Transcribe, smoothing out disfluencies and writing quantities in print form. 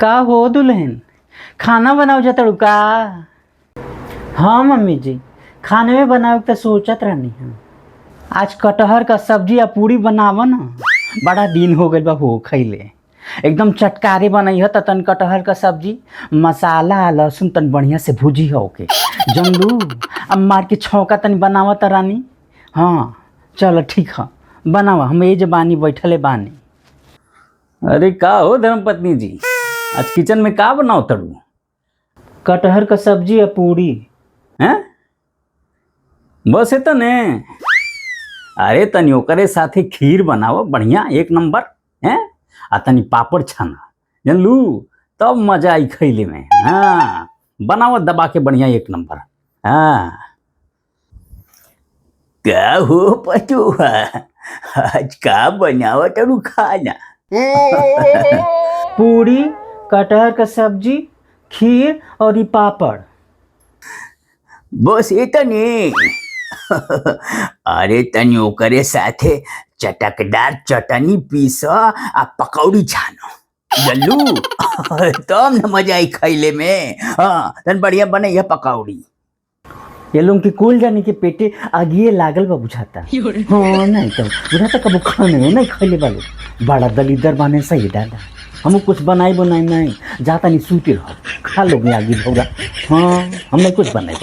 का हो दुल्हन, खाना बनाओ जतड़ू का? हाँ मम्मी जी, खाने में बनाओ तो सोचत रहनी है। आज कटहर का सब्जी या पूरी बनाव ना, बड़ा दिन हो गई बा हो खैले। एकदम चटकारे बनाई है तन कटहर का सब्जी, मसाला लहसुन तन बढ़िया से भुजी हो के जमलू। अब मार के छौका तन बनावा त रानी। हाँ चलो ठीक है, बनावा, हम ये बानी बैठले बानी। अरे का हो धर्मपत्नी जी, आज किचन में का बनाओ तड़ू? कटहर का सब्जी या पूरी। हैं? बस है ने? अरे तनी ओकरे साथे खीर बनाओ बढ़िया एक नंबर हैं, आ तनी पापड़ छाना जानलू, तब मजा आई खैले में। हाँ बनाओ दबा के बढ़िया एक नंबर। हाँ क्या हो पटुआ, आज का बनाओ तड़ू खाना? पूरी, कटहर का सब्जी, खीर और ये पापड़। बस इतने? अरे तनी ओकरे साथे चटकदार चटनी पीस आ पकौड़ी छानो जल्लू, तब न मजा आई खैले में। हाँ तन बढ़िया बने यह पकौड़ी। ये लोग की कुल जाने के पेटे आगिए लागल बा बुझाता। हाँ नहीं तो बुझाता कबू खाने नहीं खैले वाले, बड़ा दलीदर बने सही दादा। हम कुछ बनाई नहीं, जाता नहीं सूते रहो, खा लोगे आगे भौरा। हाँ हमने कुछ बनाई।